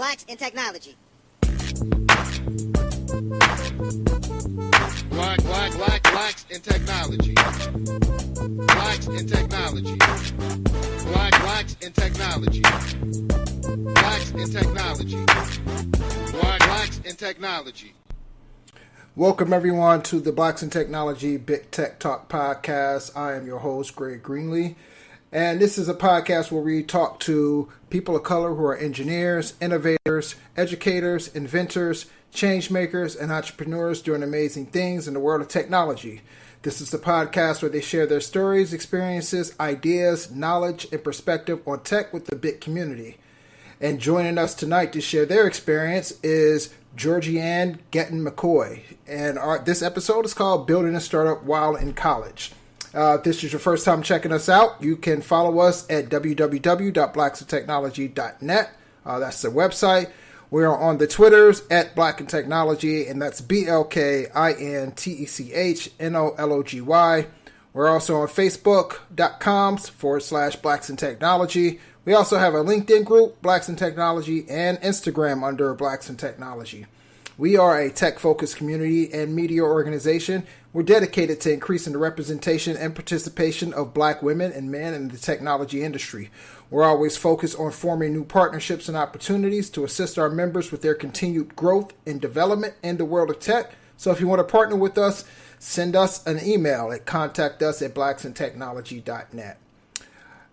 Blacks in Technology. Blacks in technology. Blacks in technology. Blacks in technology. Blacks in technology. Blacks in technology. Welcome everyone to the Blacks in Technology Big Tech Talk podcast. I am your host, Greg Greenlee. And this is a podcast where we talk to people of color who are engineers, innovators, educators, inventors, change makers, and entrepreneurs doing amazing things in the world of technology. This is the podcast where they share their stories, experiences, ideas, knowledge, and perspective on tech with the BIT community. And joining us tonight to share their experience is Georgie-Ann Getton-McKoy. And this episode is called Building a Startup While in College. If this is your first time checking us out, you can follow us at www.blacksintechnology.net. That's the website. We are on the Twitters at Black in Technology, and that's BLKINTECHNOLOGY. We're also on Facebook.com/Blacks in Technology. We also have a LinkedIn group, Blacks in Technology, and Instagram under Blacks in Technology. We are a tech-focused community and media organization. We're dedicated to increasing the representation and participation of Black women and men in the technology industry. We're always focused on forming new partnerships and opportunities to assist our members with their continued growth and development in the world of tech. So if you want to partner with us, send us an email at contactus@blacksintechnology.net.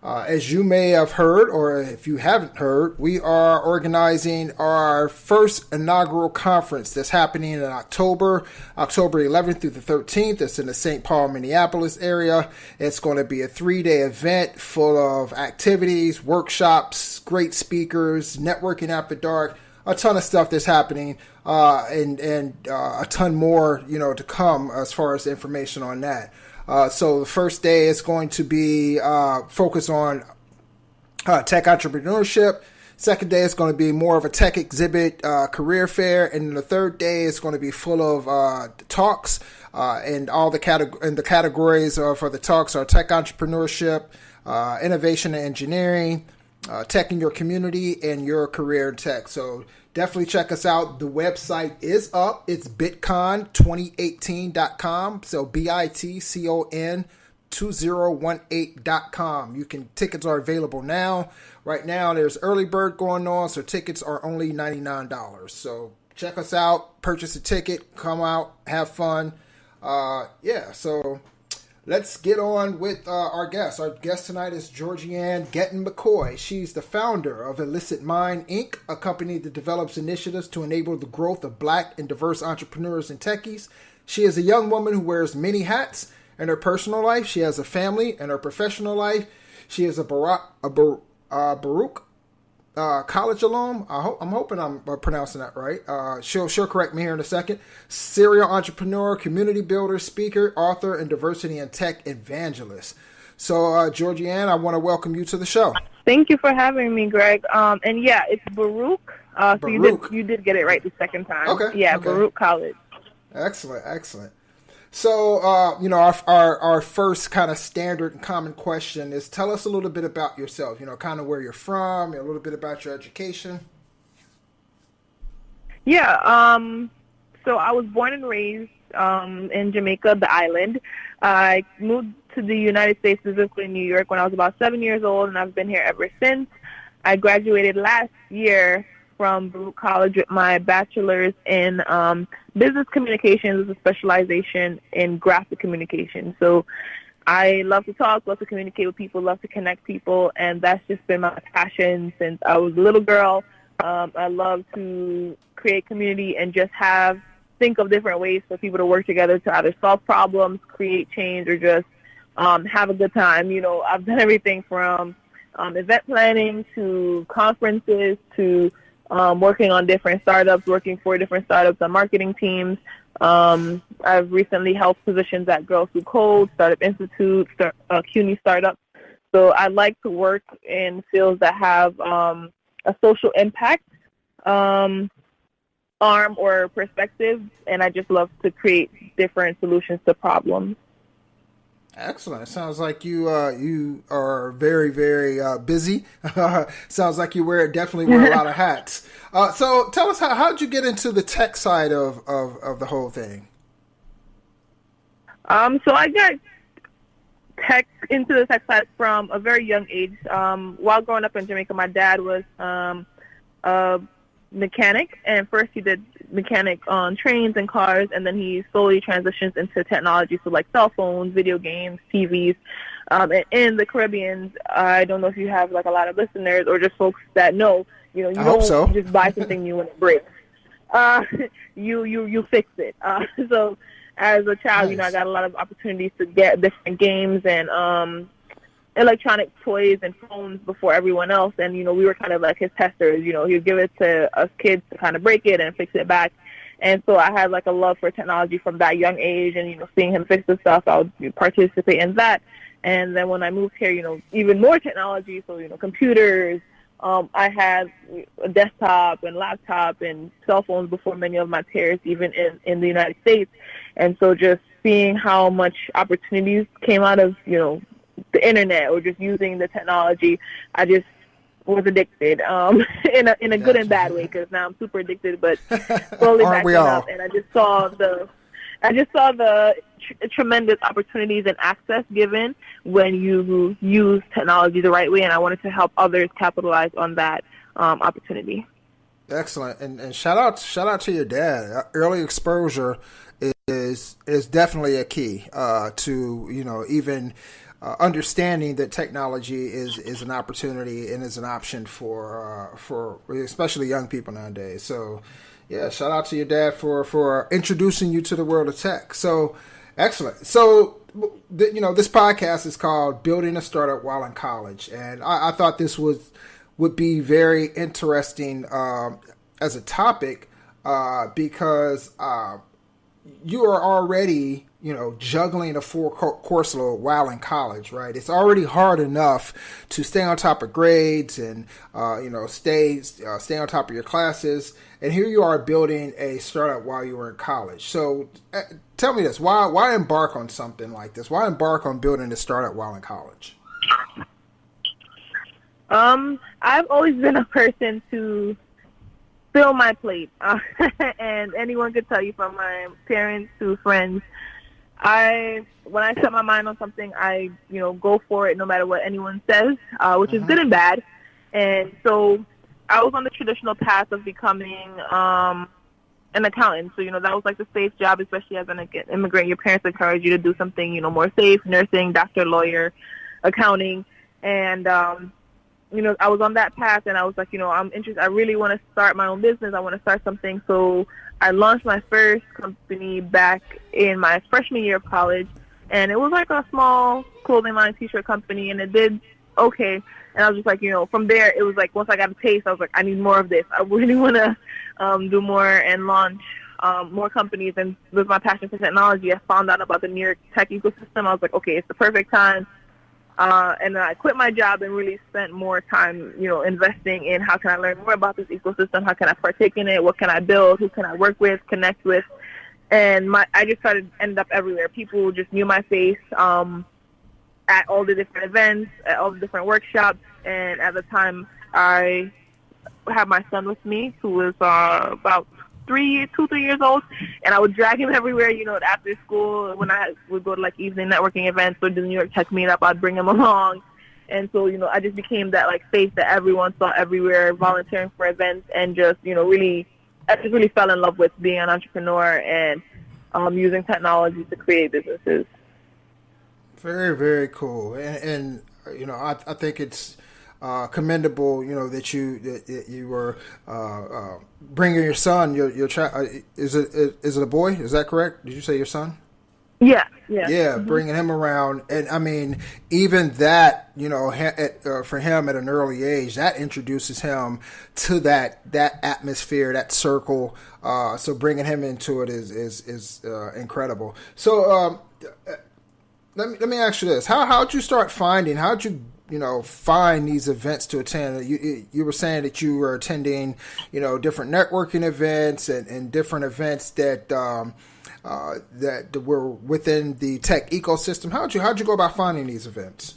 As you may have heard, or if you haven't heard, we are organizing our first inaugural conference that's happening in October 11th through the 13th. It's in the St. Paul, Minneapolis area. It's going to be a 3-day event full of activities, workshops, great speakers, networking after dark, a ton of stuff that's happening, and a ton more, to come as far as information on that. So the first day is going to be focused on tech entrepreneurship. Second day is going to be more of a tech exhibit, career fair, and the third day is going to be full of talks. And all the categories for the talks are tech entrepreneurship, innovation and engineering, tech in your community, and your career in tech. So definitely check us out. The website is up. It's bitcon2018.com. So BITCON 2018.com. Tickets are available now. Right now, there's early bird going on, so tickets are only $99. So check us out. Purchase a ticket. Come out. Have fun. So let's get on with our guest. Our guest tonight is Georgie-Ann Getton-McKoy. She's the founder of Illicit Mind, Inc., a company that develops initiatives to enable the growth of Black and diverse entrepreneurs and techies. She is a young woman who wears many hats in her personal life. She has a family. In her professional life, she is a Baruch college alum. I'm hoping I'm pronouncing that right. She'll correct me here in a second. Serial entrepreneur, community builder, speaker, author, and diversity and tech evangelist. So, Georgie-Ann, I want to welcome you to the show. Thank you for having me, Greg. And yeah, it's Baruch. So Baruch. You did get it right the second time. Okay. Yeah, okay. Baruch College. Excellent. So, our first kind of standard and common question is, tell us a little bit about yourself, kind of where you're from, a little bit about your education. Yeah, so I was born and raised in Jamaica, the island. I moved to the United States, specifically New York, when I was about 7 years old, and I've been here ever since. I graduated last year from Baruch College with my bachelor's in business communications with a specialization in graphic communication. So I love to talk, love to communicate with people, love to connect people, and that's just been my passion since I was a little girl. I love to create community and just think of different ways for people to work together to either solve problems, create change, or just have a good time. I've done everything from event planning to conferences to working on different startups, working for different startups on marketing teams. I've recently held positions at Girls Who Code, Startup Institute, CUNY Startup. So I like to work in fields that have a social impact arm or perspective, and I just love to create different solutions to problems. Excellent. Sounds like you are very, very busy. Sounds like you definitely wear a lot of hats. So tell us, how'd you get into the tech side of the whole thing? So I got into the tech side from a very young age. While growing up in Jamaica, my dad was a mechanic, and first he did mechanic on trains and cars, and then he slowly transitions into technology, so like cell phones, video games, TVs. And in the Caribbean, I don't know if you have like a lot of listeners or just folks that know, you don't just buy something new when it breaks. You fix it. So as a child, Nice. I got a lot of opportunities to get different games and electronic toys and phones before everyone else, and we were kind of like his testers. He'd give it to us kids to kind of break it and fix it back, and so I had like a love for technology from that young age, and seeing him fix the stuff, I would participate in that. And then when I moved here, even more technology, so computers. I had a desktop and laptop and cell phones before many of my peers, even in the United States. And so just seeing how much opportunities came out of the internet or just using the technology, I just was addicted in a good and bad way, because now I'm super addicted, but slowly backing up, and I just saw the tremendous opportunities and access given when you use technology the right way, and I wanted to help others capitalize on that opportunity. Excellent, and shout out to your dad. Early exposure is definitely a key to even understanding that technology is an opportunity and is an option for especially young people nowadays. So, yeah, shout out to your dad for introducing you to the world of tech. So, excellent. So, this podcast is called Building a Startup While in College, and I thought this would be very interesting as a topic because you are already juggling a full course load while in college, right? It's already hard enough to stay on top of grades and stay on top of your classes, and here you are building a startup while you were in college. So tell me this: why embark on something like this? Why embark on building a startup while in college? I've always been a person to fill my plate, and anyone could tell you, from my parents to friends, when I set my mind on something, I go for it no matter what anyone says, which is good and bad. And so I was on the traditional path of becoming an accountant. So that was like the safe job, especially as an immigrant. Your parents encourage you to do something more safe: nursing, doctor, lawyer, accounting. And I was on that path, and I was like, I'm interested. I really want to start my own business. I want to start something. So I launched my first company back in my freshman year of college, and it was like a small clothing line, t-shirt company, and it did okay. And I was just like, from there, it was like once I got a taste, I was like, I need more of this. I really want to do more and launch more companies. And with my passion for technology, I found out about the New York tech ecosystem. I was like, okay, it's the perfect time. And then I quit my job and really spent more time, investing in how can I learn more about this ecosystem, how can I partake in it, what can I build, who can I work with, connect with. And I just ended up everywhere. People just knew my face at all the different events, at all the different workshops. And at the time, I had my son with me, who was about 3 years old, and I would drag him everywhere, after school. When I would go to like evening networking events or the New York Tech meetup, I'd bring him along. And so, I just became that like face that everyone saw everywhere, volunteering for events, and just, I just really fell in love with being an entrepreneur and using technology to create businesses. Very, very cool. And I think it's commendable, that you were bringing your son, your child. Is it a boy? Is that correct? Did you say your son? Yeah. Bringing him around, and I mean, even that, for him at an early age, that introduces him to that atmosphere, that circle. So bringing him into it is incredible. So let me ask you this: how'd you start finding? How'd you find these events to attend? You were saying that you were attending, different networking events and different events that that were within the tech ecosystem. How'd you go about finding these events?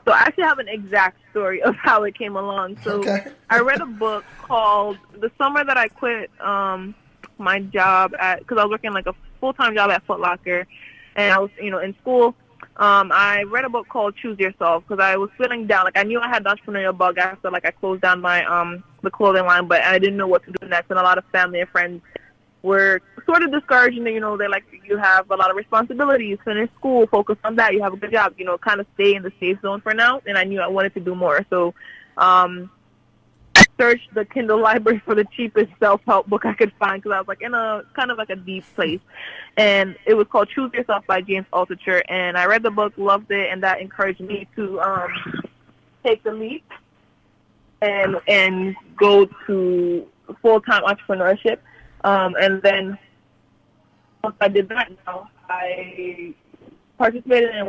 So I actually have an exact story of how it came along. So I read a book called The Summer That I Quit My Job because I was working like a full-time job at Foot Locker, and I was, in school. I read a book called Choose Yourself because I was feeling down. Like I knew I had the entrepreneurial bug after like I closed down my the clothing line, but I didn't know what to do next. And a lot of family and friends were sort of discouraging that, they're like, you have a lot of responsibilities, finish school, focus on that, you have a good job, kind of stay in the safe zone for now. And I knew I wanted to do more. So I searched the Kindle library for the cheapest self-help book I could find because I was like in a kind of like a deep place. And it was called Choose Yourself by James Altucher. And I read the book, loved it, and that encouraged me to take the leap and go to full-time entrepreneurship. And then once I did that, I participated in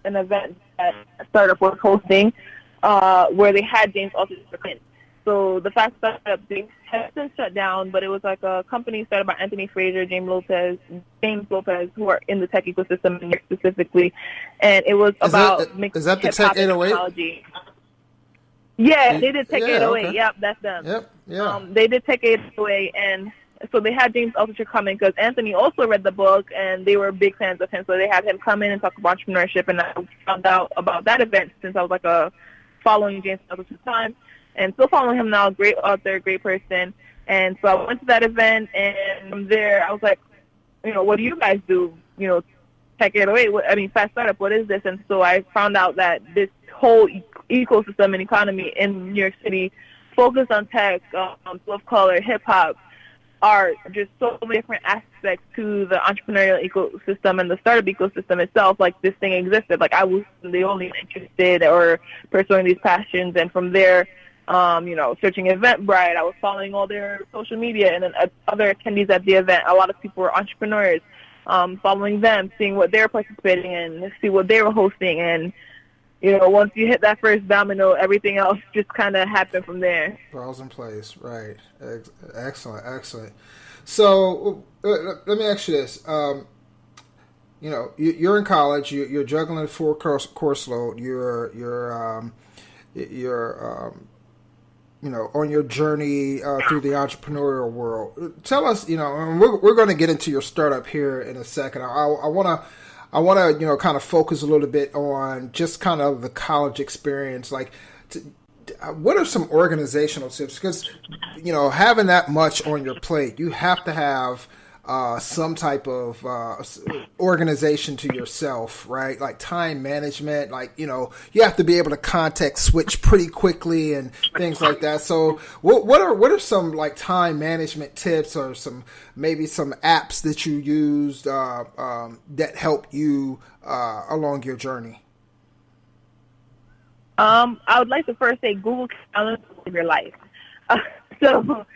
an event that a startup was hosting where they had James Altucher. So the fact that they have since shut down, but it was like a company started by Anthony Fraser, James Lopez, who are in the tech ecosystem specifically, and it was about mixed is that the Tech 808? Technology. Yeah, they did Tech 808. Okay. Yep, that's them. Yep, yeah. They did Tech 808, and so they had James Altucher come in because Anthony also read the book, and they were big fans of him. So they had him come in and talk about entrepreneurship, and I found out about that event since I was like following James Altucher's time, and still following him now. Great author, great person. And so I went to that event, and from there I was like, what do you guys do? Tech 808. Fast Startup. What is this? And so I found out that this whole ecosystem and economy in New York City focused on tech, of color, hip hop, art, just so many different aspects to the entrepreneurial ecosystem and the startup ecosystem itself. Like this thing existed. Like I was the only interested or pursuing these passions, and from there, searching Eventbrite, I was following all their social media, and then other attendees at the event. A lot of people were entrepreneurs, following them, seeing what they were participating in, see what they were hosting, and once you hit that first domino, everything else just kind of happened from there. Falls in place, right? Excellent. So let me ask you this: you're in college, you're juggling a full course load, you're on your journey through the entrepreneurial world. Tell us, and we're going to get into your startup here in a second. I want to, kind of focus a little bit on just kind of the college experience. Like, what are some organizational tips? Because, having that much on your plate, you have to have some type of organization to yourself, right? Like time management, like, you have to be able to context switch pretty quickly and things like that. So what are some like time management tips or maybe some apps that you used that help you along your journey? I would like to first say Google Calendar of your life. So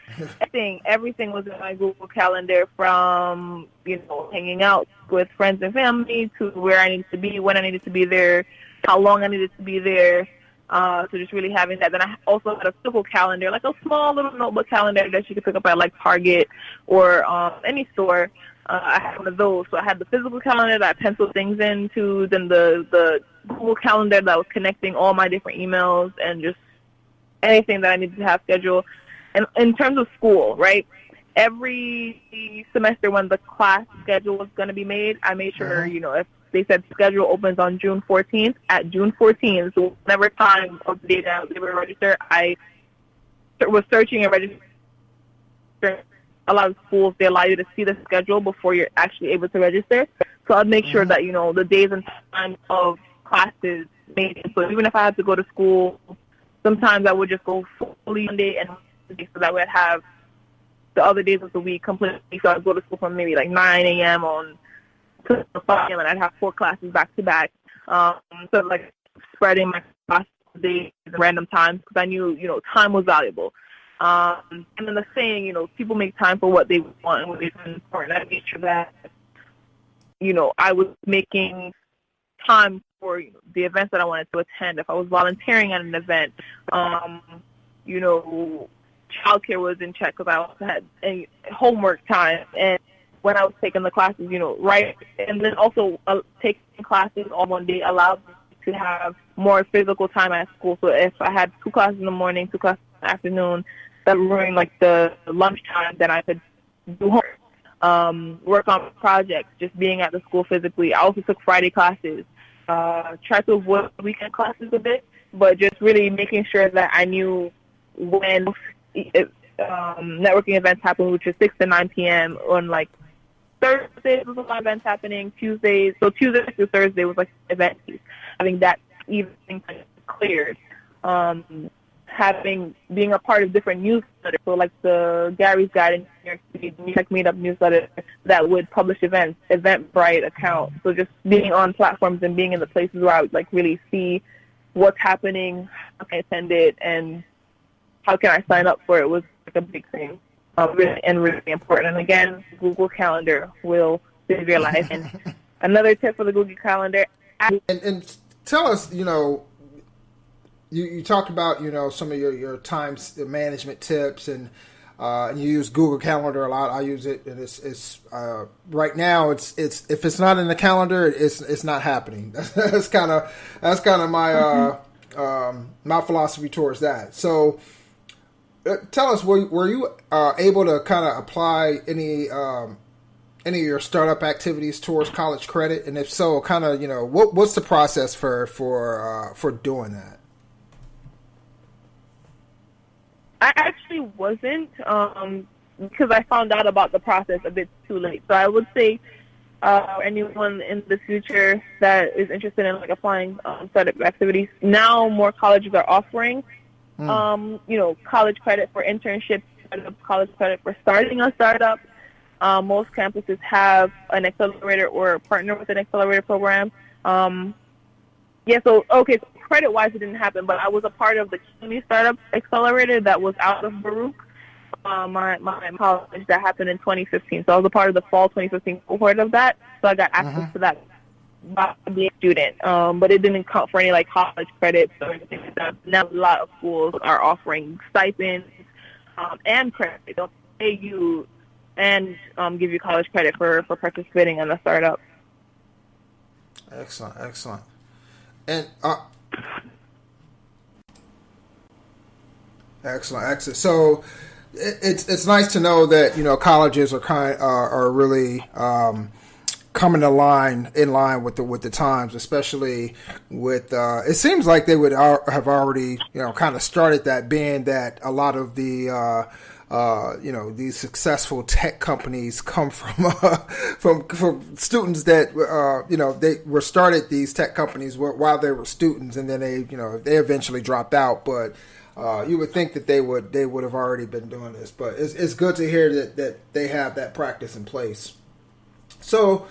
everything was in my Google Calendar, from, hanging out with friends and family to where I needed to be, when I needed to be there, how long I needed to be there. So just really having that. Then I also had a physical calendar, like a small little notebook calendar that you could pick up at like Target or any store. I had one of those. So I had the physical calendar that I penciled things into, then the Google Calendar that was connecting all my different emails and just anything that I needed to have scheduled. And in terms of school, right, every semester when the class schedule was going to be made, I made sure, if they said schedule opens on June 14th, at June 14th, so whenever time of the day that I was able to register, I was searching and registering. A lot of schools, they allow you to see the schedule before you're actually able to register. So I'd make sure that, the days and times of classes made it. So even if I had to go to school, sometimes I would just go fully Monday and Wednesday, so that way I'd have the other days of the week completely. So I'd go to school from maybe like 9 a.m. to 5 a.m. and I'd have 4 classes back to back. So like spreading my class days at random times because I knew, time was valuable. And then the saying, people make time for what they want and what they find important. I made sure that, I was making time for the events that I wanted to attend. If I was volunteering at an event, childcare was in check because I also had homework time. And when I was taking the classes, right? And then also taking classes all one day allowed me to have more physical time at school. So if I had 2 classes in the morning, 2 classes in the afternoon, that during like the lunchtime, then I could do homework, work on projects, just being at the school physically. I also took Friday classes, tried to avoid weekend classes a bit, but just really making sure that I knew when networking events happen, which is 6 to 9 p.m. on like Thursdays was a lot of events happening. Tuesday through Thursday was like event piece. Having that evening cleared. Being a part of different newsletters, so like the Gary's Guide in New York City, New Tech Meetup newsletter that would publish events, Eventbrite account. So just being on platforms and being in the places where I would like really see what's happening, how can I attend it, and how can I sign up for it was like a big thing, really important. And again, Google Calendar will save your life. And another tip for the Google Calendar. And tell us, you talked about, some of your time management tips, and you use Google Calendar a lot. I use it, and it's right now it's if it's not in the calendar, it's not happening. That's kind of my my philosophy towards that. So tell us, were you able to kind of apply any of your startup activities towards college credit, and if so, kind of what's the process for doing that? I actually wasn't, because I found out about the process a bit too late. So I would say anyone in the future that is interested in like applying startup activities, now more colleges are offering, college credit for internships, college credit for starting a startup. Most campuses have an accelerator or partner with an accelerator program. So credit-wise, it didn't happen, but I was a part of the CUNY Startup Accelerator that was out of Baruch, my college, that happened in 2015. So I was a part of the fall 2015 cohort of that, so I got access to that by being a student. But it didn't count for any like college credits or anything like that. Now a lot of schools are offering stipends and credit. They'll pay you and give you college credit for participating in the startup. Excellent. And excellent. So it's nice to know that colleges are really coming in line with the times, especially with it seems like they would have already kind of started that, being that a lot of the these successful tech companies come from students that they were started these tech companies while they were students, and then they eventually dropped out. But you would think that they would have already been doing this. But it's good to hear that they have that practice in place. So,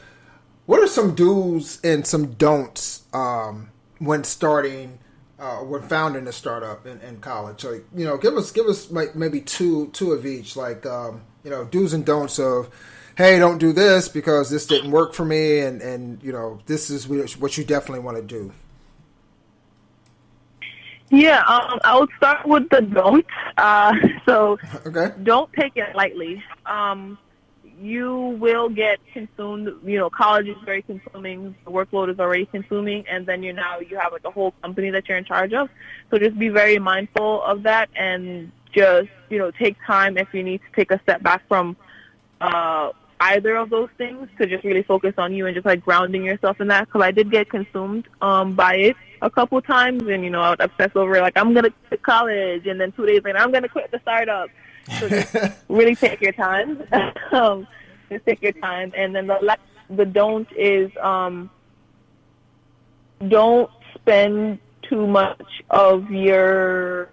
what are some do's and some don'ts when starting? When founding a startup in college? Like, give us like maybe two of each, like, do's and don'ts of, hey, don't do this because this didn't work for me. And this is what you definitely want to do. Yeah. I would start with the don't. So okay. Don't take it lightly. You will get consumed. College is very consuming. The workload is already consuming, and then you have like a whole company that you're in charge of. So just be very mindful of that, and just take time if you need to take a step back from either of those things to just really focus on you and just like grounding yourself in that. Because I did get consumed by it a couple times, and I would obsess over it, like I'm gonna quit college, and then 2 days later I'm gonna quit the startup. So just really take your time. Just take your time. And then the don't is don't spend too much of your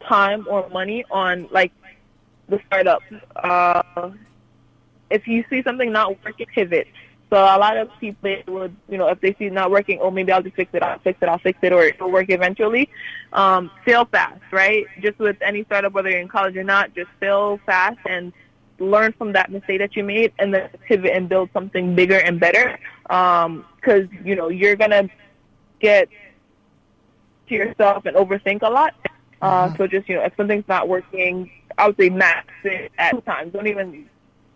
time or money on like the startup. If you see something not working, pivot. So a lot of people would, if they see it not working, maybe I'll just fix it, or it'll work eventually. Fail fast, right? Just with any startup, whether you're in college or not, just fail fast and learn from that mistake that you made, and then pivot and build something bigger and better. Because, you're going to get to yourself and overthink a lot. So just, if something's not working, I would say max it at 2 times. Don't even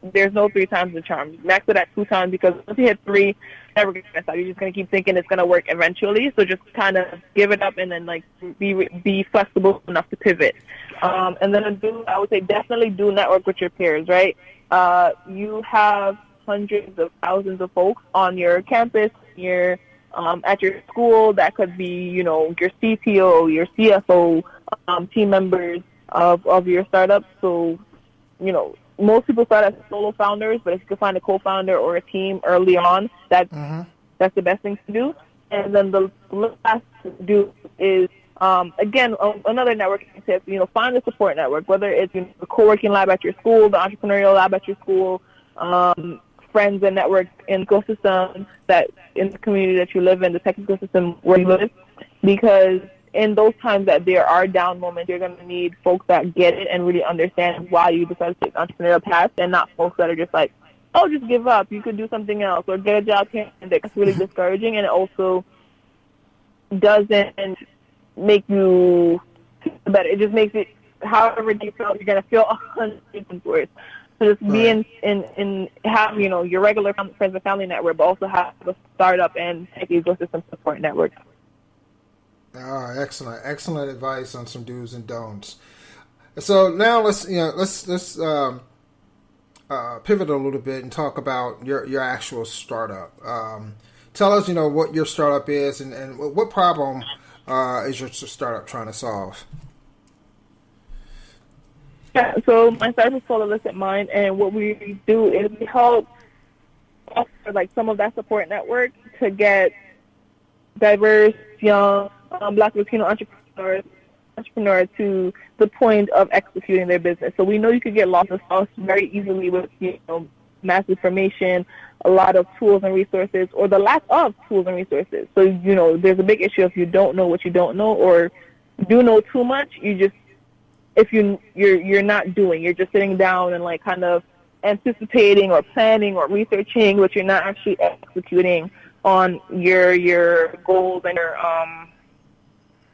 there's no 3 times the charm. Max it at 2 times, because once you hit 3, never gonna stop. You're just gonna keep thinking it's gonna work eventually. So just kind of give it up, and then like be flexible enough to pivot. And then I would say definitely do network with your peers, right? You have hundreds of thousands of folks on your campus, at your school. That could be, your CTO, your CFO, team members of your startup. So, most people start as solo founders, but if you can find a co-founder or a team early on, that's the best thing to do. And then the last to do is, again, another networking tip, find a support network, whether it's the co-working lab at your school, the entrepreneurial lab at your school, friends and network in ecosystem that in the community that you live in, the tech ecosystem where you live, because in those times that there are down moments, you're going to need folks that get it and really understand why you decided to take the entrepreneurial path, and not folks that are just like, oh, just give up, you could do something else, or get a job here. That's really discouraging, and it also doesn't make you feel better. It just makes it, however you feel, you're going to feel 100% worse. So just be in have, your regular friends and family network, but also have a startup and tech ecosystem support network. Excellent advice on some do's and don'ts. So now let's pivot a little bit and talk about your actual startup. Tell us, what your startup is and what problem is your startup trying to solve? Yeah, so my startup is called Illicit Mind, and what we do is we help offer like some of that support network to get diverse, young, Black Latino entrepreneurs to the point of executing their business. So we know you could get lost in sauce very easily with mass information, a lot of tools and resources, or the lack of tools and resources. So there's a big issue if you don't know what you don't know, or do know too much. You're not doing. You're just sitting down and like kind of anticipating or planning or researching, but you're not actually executing on your goals and your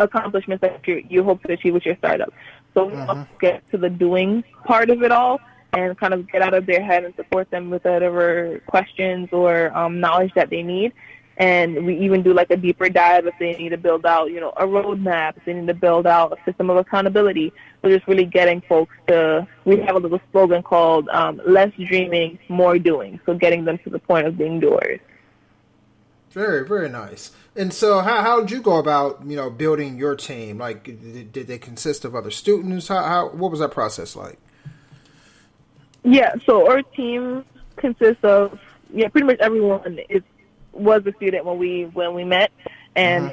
accomplishments that you hope to achieve with your startup. So we want to get to the doing part of it all and kind of get out of their head and support them with whatever questions or knowledge that they need. And we even do like a deeper dive if they need to build out, a roadmap, if they need to build out a system of accountability. We're just really getting folks we have a little slogan called less dreaming, more doing. So getting them to the point of being doers. Very, very nice. And so how did you go about, building your team? Like, did they consist of other students? What was that process like? Yeah, so our team consists of, pretty much everyone was a student when we met, and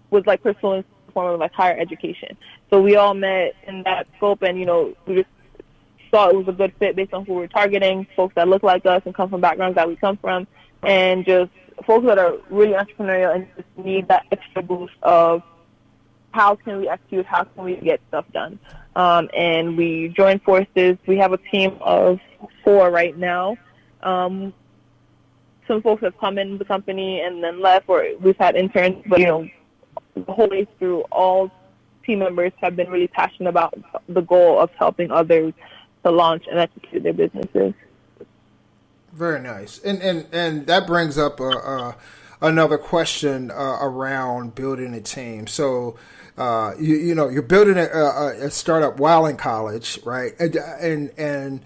was like pursuing a form of like higher education. So we all met in that scope, and we just thought it was a good fit based on who we're targeting, folks that look like us and come from backgrounds that we come from, and just folks that are really entrepreneurial and just need that extra boost of how can we execute, how can we get stuff done. And we joined forces. We have a team of 4 right now. Some folks have come into the company and then left, or we've had interns, but the whole way through, all team members have been really passionate about the goal of helping others to launch and execute their businesses. Very nice. And that brings up another question around building a team. So you're building a startup while in college, right? And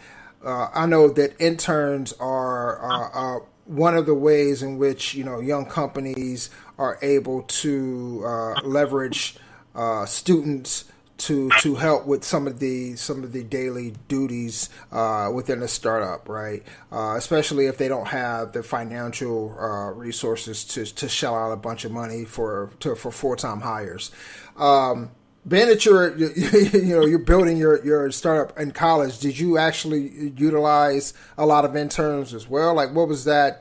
I know that interns are one of the ways in which young companies are able to leverage students to help with some of the daily duties within a startup, right? Especially if they don't have the financial resources to shell out a bunch of money for full-time hires. Being that you're building your startup in college, did you actually utilize a lot of interns as well? Like, what was that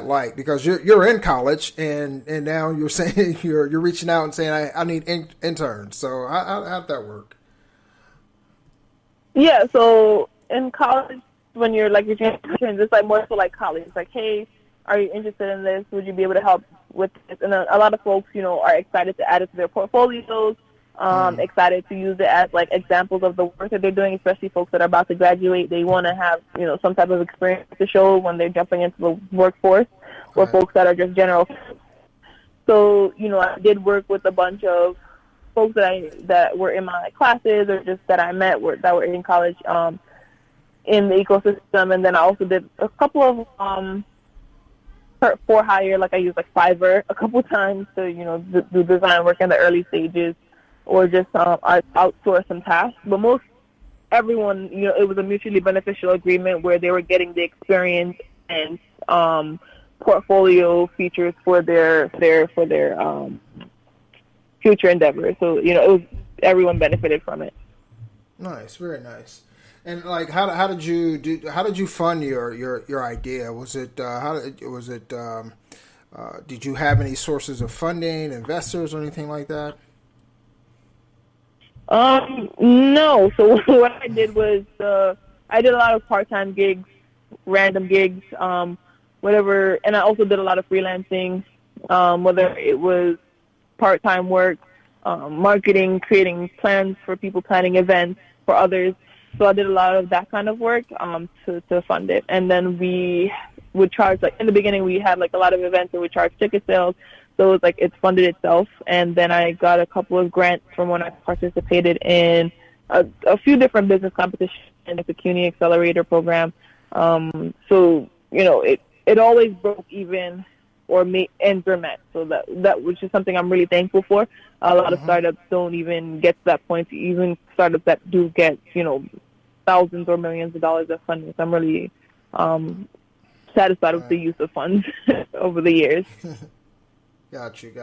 like? Because you're in college and now you're saying you're reaching out and saying I need interns. So how'd that work? Yeah. So in college, when you're like you're interns, it's like more so like college. It's like, hey, are you interested in this? Would you be able to help with this? And a lot of folks, are excited to add it to their portfolios. excited to use it as like examples of the work that they're doing, especially folks that are about to graduate. They want to have, some type of experience to show when they're jumping into the workforce, or Right. folks that are just general. So, I did work with a bunch of folks that were in my classes, or just that I met that were in college, in the ecosystem. And then I also did a couple of for hire, like I used like Fiverr a couple times to do design work in the early stages, or just outsource some tasks. But most everyone, it was a mutually beneficial agreement where they were getting the experience and portfolio features for their future endeavors. So everyone benefited from it. Nice, very nice. And like, how did you fund your idea? Was it did you have any sources of funding, investors, or anything like that? No. So what I did was I did a lot of part-time gigs, random gigs, whatever, and I also did a lot of freelancing, whether it was part-time work, marketing, creating plans for people, planning events for others. So I did a lot of that kind of work to fund it. And then we would charge, like in the beginning we had like a lot of events and we charged ticket sales. So it was like it funded itself. And then I got a couple of grants from when I participated in a few different business competitions, like the CUNY Accelerator program. So, it always broke even or ends were met. So that which is something I'm really thankful for. A lot of startups don't even get to that point. Even startups that do get, thousands or millions of dollars of funding. So I'm really satisfied with the use of funds over the years. Got you.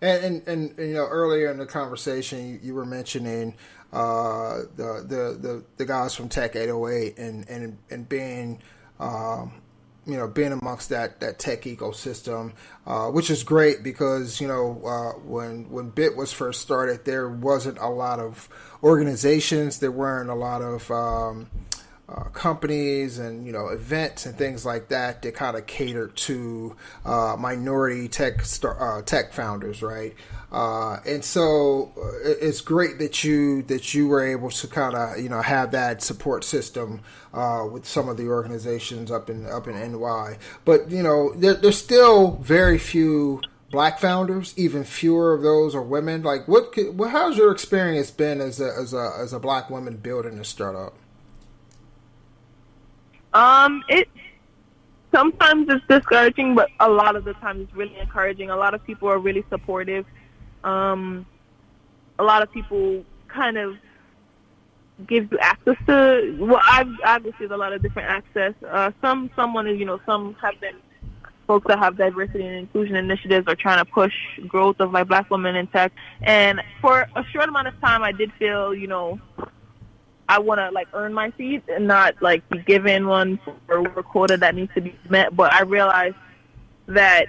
And earlier in the conversation, you were mentioning the guys from Tech 808 and being being amongst that tech ecosystem, which is great because when BIT was first started, there wasn't a lot of organizations, there weren't a lot of companies and events and things like that kind of catered to minority tech founders, right? And so it's great that you were able to kind of have that support system with some of the organizations up in NY. But there's still very few Black founders, even fewer of those are women. Like, how's your experience been as a Black woman building a startup? It sometimes it's discouraging, but a lot of the time it's really encouraging. A lot of people are really supportive. A lot of people kind of give you access to. Well, I've received a lot of different access. Some have been folks that have diversity and inclusion initiatives are trying to push growth of like Black women in tech. And for a short amount of time, I did feel, I want to like earn my seat and not like be given one for a quota that needs to be met. But I realized that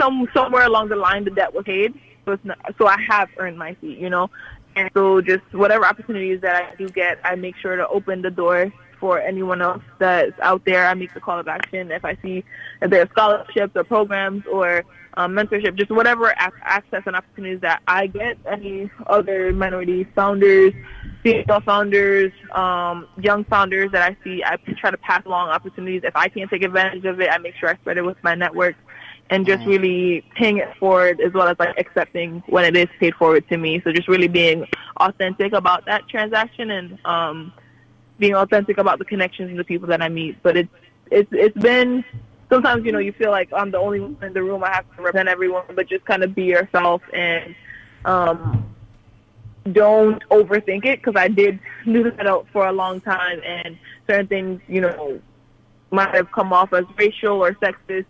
somewhere along the line the debt was paid, so I have earned my seat, And so just whatever opportunities that I do get, I make sure to open the door for anyone else that's out there. I make the call of action if I see if there are scholarships or programs or mentorship, just whatever access and opportunities that I get. Any other minority founders, female founders, young founders that I see, I try to pass along opportunities. If I can't take advantage of it, I make sure I spread it with my network and just really paying it forward, as well as like accepting when it is paid forward to me. So just really being authentic about that transaction and being authentic about the connections and the people that I meet. But it's been sometimes, you feel like I'm the only one in the room. I have to represent everyone, but just kind of be yourself and don't overthink it, because I did do that out for a long time, and certain things, might have come off as racial or sexist,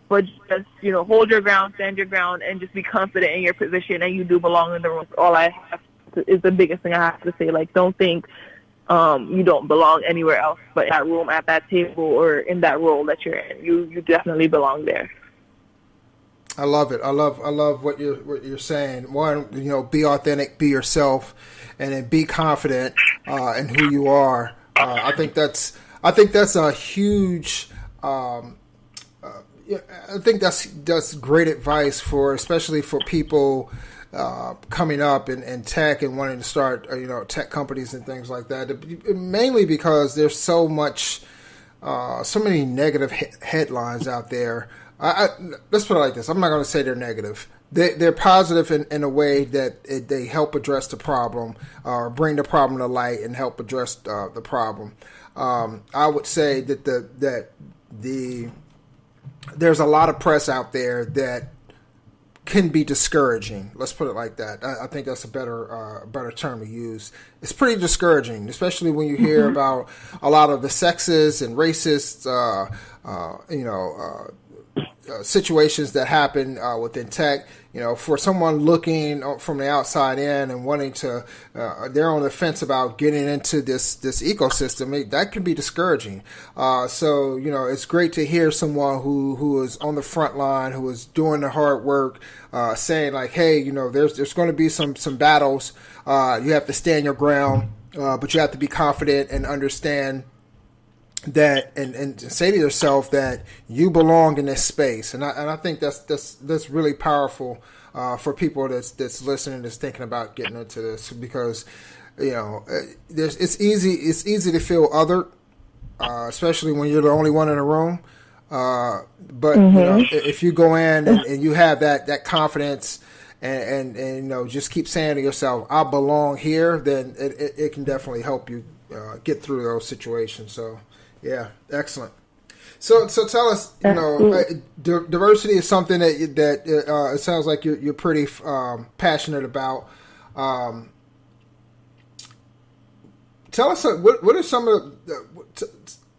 but just, hold your ground, stand your ground, and just be confident in your position, and you do belong in the room. All I have to, is the biggest thing I have to say. Like, don't think you don't belong anywhere else but in that room, at that table, or in that role that you're in. You definitely belong there. I love it. I love what you're saying. One, be authentic, be yourself, and then be confident in who you are. I think that's a huge. I think that's great advice especially for people coming up in tech and wanting to start, tech companies and things like that. Mainly because there's so many negative headlines out there. Let's put it like this. I'm not going to say they're negative. They're positive in a way that they help address the problem, or bring the problem to light and help address the problem. I would say that there's a lot of press out there that can be discouraging. Let's put it like that. I think that's a better term to use. It's pretty discouraging, especially when you hear about a lot of the sexist and racist, situations that happen within tech. For someone looking from the outside in and wanting to, they're on the fence about getting into this ecosystem. That can be discouraging. So it's great to hear someone who is on the front line, who is doing the hard work, saying like, hey, there's going to be some battles. You have to stand your ground, but you have to be confident and understand that, and say to yourself that you belong in this space. And I think that's really powerful for people that's listening, that's thinking about getting into this, because it's easy to feel othered, especially when you're the only one in the room. But if you go in and you have that confidence and just keep saying to yourself, I belong here, then it can definitely help you get through those situations. So. Yeah, excellent. So tell us, diversity is something that it sounds like you're pretty passionate about. Tell us what are some of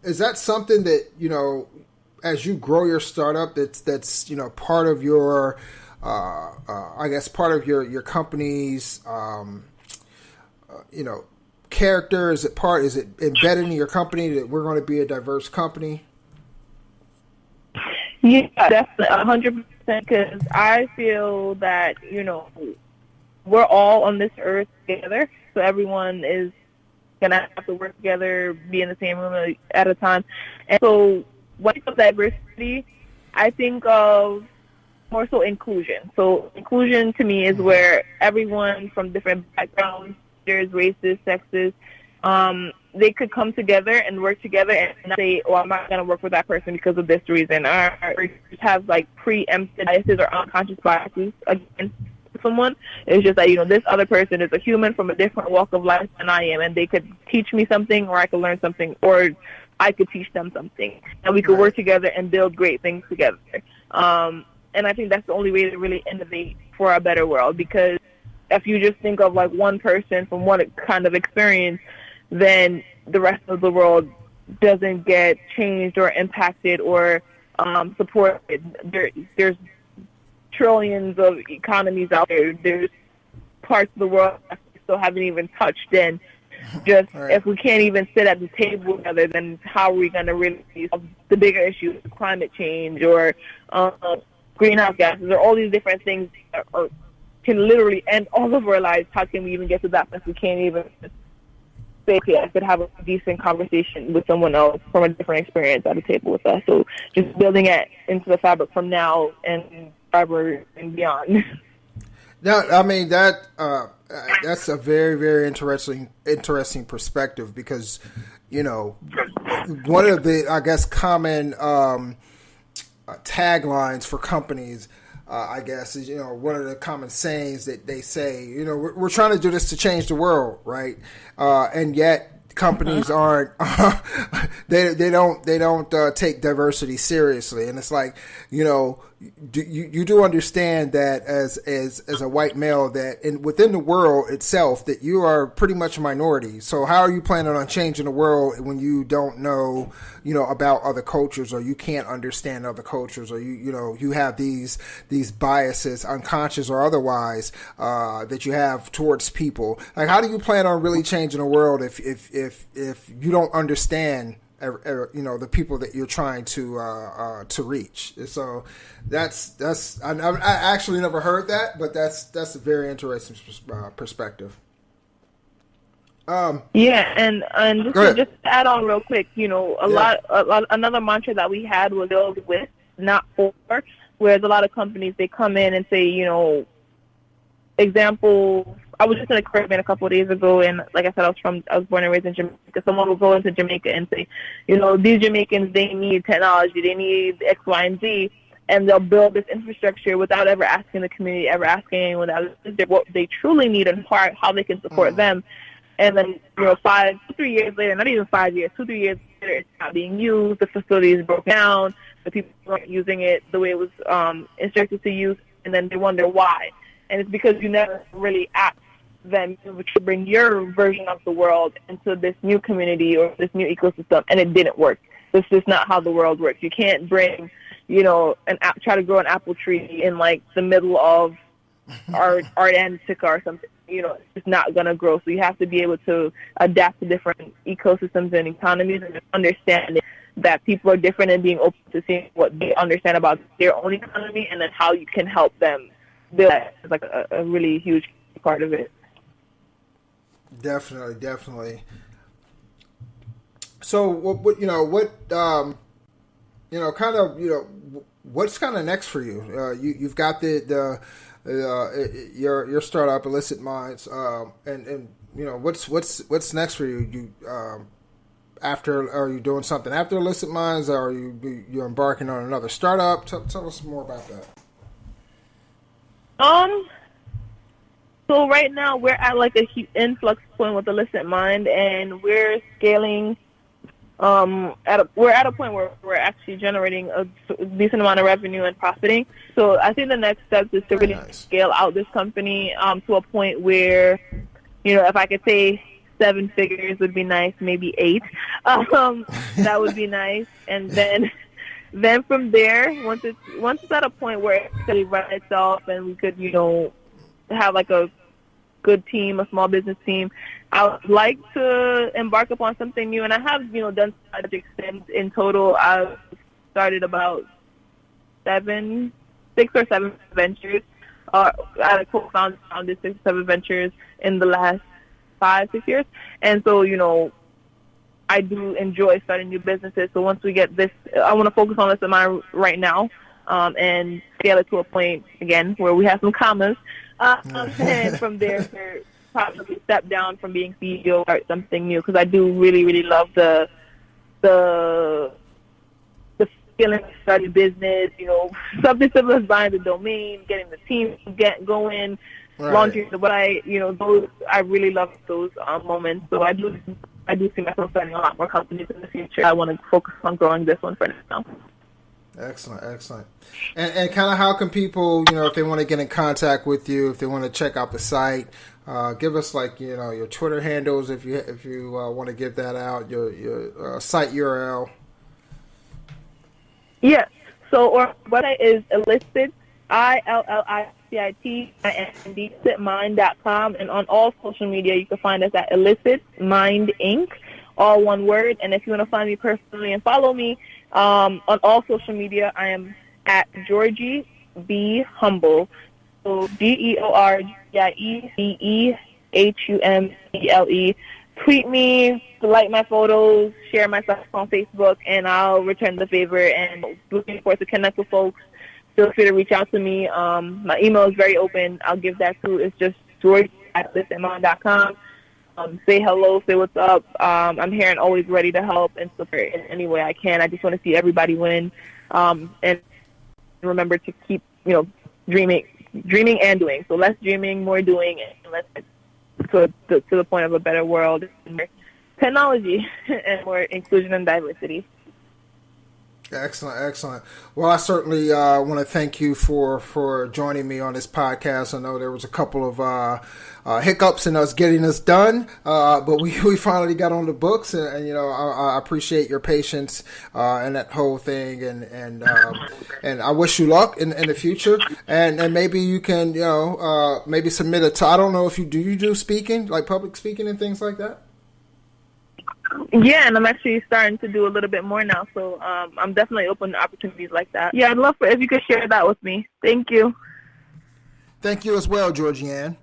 is that something that as you grow your startup that's part of your I guess part of your company's character? Is it embedded in your company that we're going to be a diverse company? Yeah, definitely 100%. Because I feel that we're all on this earth together, so everyone is gonna have to work together, be in the same room at a time. And so when I think of diversity, I think of more so inclusion. So inclusion to me is where everyone from different backgrounds, there's racist, sexist, they could come together and work together and not say, oh, I'm not going to work with that person because of this reason, or just have like preempted biases or unconscious biases against someone. It's just that, this other person is a human from a different walk of life than I am, and they could teach me something, or I could learn something, or I could teach them something, and we could work together and build great things together. And I think that's the only way to really innovate for a better world, because if you just think of like one person from one kind of experience, then the rest of the world doesn't get changed or impacted or supported. There's trillions of economies out there. There's parts of the world that we still haven't even touched. And just if we can't even sit at the table together, then how are we going to really solve the bigger issues, climate change or greenhouse gases, or all these different things that can literally end all of our lives? How can we even get to that if we can't even say, okay, I could have a decent conversation with someone else from a different experience at a table with us? So just building it into the fabric from now and forever and beyond. Now, I mean, that's a very, very interesting perspective, because, one of the, I guess, common taglines for companies, I guess, is, one of the common sayings that they say, we're trying to do this to change the world, right? And yet companies aren't, they don't take diversity seriously. And it's like, you do understand that as a white male, that within the world itself, that you are pretty much a minority. So how are you planning on changing the world when you don't know, about other cultures, or you can't understand other cultures, or you have these biases, unconscious or otherwise, that you have towards people? Like, how do you plan on really changing the world if you don't understand the people that you're trying to reach? So that's I actually never heard that, but that's a very interesting perspective. And just to add on real quick, another mantra that we had was build with, not for. Whereas a lot of companies, they come in and say, example, I was just in the Caribbean a couple of days ago, and like I said, I was born and raised in Jamaica. Someone will go into Jamaica and say, these Jamaicans, they need technology, they need X, Y, and Z, and they'll build this infrastructure without ever asking the community, ever asking anyone what they truly need and how they can support them. And then, 3 years later, not even 5 years, 2-3 years later, it's not being used. The facility is broken down. The people aren't using it the way it was instructed to use, and then they wonder why. And it's because you never really asked them to bring your version of the world into this new community or this new ecosystem, and it didn't work. This is not how the world works. You can't bring, try to grow an apple tree in like the middle of Antarctica or something. It's just not going to grow. So you have to be able to adapt to different ecosystems and economies, and understand that people are different, and being open to seeing what they understand about their own economy, and then how you can help them build that is like a really huge part of it. Definitely. So what's kind of next for you? You've got your startup, Illicit Minds, and what's next for you? Are you doing something after Illicit Minds? Or are you embarking on another startup? Tell us more about that. So right now we're at like a influx point with Illicit Mind, and we're scaling. We're at a point where we're actually generating a decent amount of revenue and profiting. So I think the next step is to really scale out this company to a point where, if I could say 7 figures would be nice, maybe 8. That would be nice, and then from there, once it's at a point where it really runs itself, and we could have like a good team, a small business team, I would like to embark upon something new. And I have done projects in total. I've started about 6 or 7 ventures. I co-founded 6 or 7 ventures in the last 5-6 years, and so I do enjoy starting new businesses. So once we get this, I want to focus on this in mind right now, and scale it to a point again where we have some commas. And from there, probably step down from being CEO, start something new, because I do really, really love the feeling of starting business. Something similar as buying the domain, getting the team going, launching those. I really love those moments. So I do see myself starting a lot more companies in the future. I want to focus on growing this one for now. Excellent. And kind of how can people, if they want to get in contact with you, if they want to check out the site, give us your Twitter handles if you want to give that out, your site URL. Yes. So our website is Illicit, illicitmind.com, and on all social media you can find us at Illicit Mind Inc., all one word. And if you want to find me personally and follow me on all social media, I am at Georgie B Humble. So GeorgieBehumble. Tweet me, like my photos, share my stuff on Facebook, and I'll return the favor. And looking forward to connect with folks. Feel free to reach out to me. My email is very open. I'll give that too. It's just Georgie@illicitmind.com. Say hello, say what's up. I'm here and always ready to help and support in any way I can. I just want to see everybody win, and remember to keep, dreaming and doing. So less dreaming, more doing, and let's to the point of a better world, and more technology, and more inclusion and diversity. Excellent. Well, I certainly want to thank you for joining me on this podcast. I know there was a couple of hiccups in us getting this done, but we finally got on the books, and I appreciate your patience and that whole thing, and I wish you luck in the future, and maybe you can maybe submit I don't know if you do speaking, like public speaking and things like that. Yeah, and I'm actually starting to do a little bit more now, so I'm definitely open to opportunities like that. Yeah, I'd love if you could share that with me. Thank you. Thank you as well, Georgie-Ann.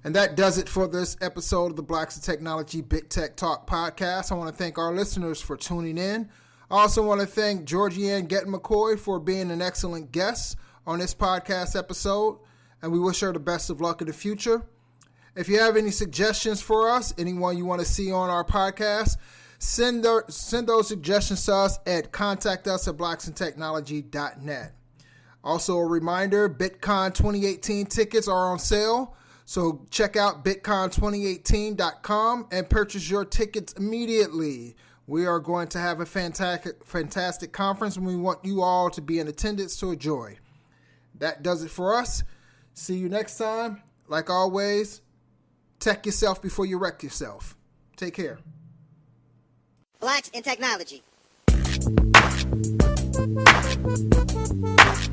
And that does it for this episode of the Blacks in Technology Big Tech Talk podcast. I want to thank our listeners for tuning in. I also want to thank Georgie-Ann Getton-McKoy for being an excellent guest on this podcast episode. and we wish her the best of luck in the future. If you have any suggestions for us, anyone you want to see on our podcast, send those suggestions to us at contactus@blacksintechnology.net. Also a reminder, BitCon 2018 tickets are on sale, so check out bitcon2018.com and purchase your tickets immediately. We are going to have a fantastic conference, and we want you all to be in attendance to enjoy. That does it for us. See you next time. Like always, tech yourself before you wreck yourself. Take care. Blacks in Technology.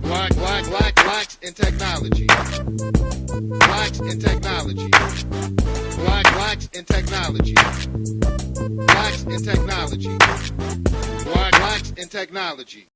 Blacks in technology. Blacks in technology. Blacks in technology. Blacks in technology. Blacks in technology.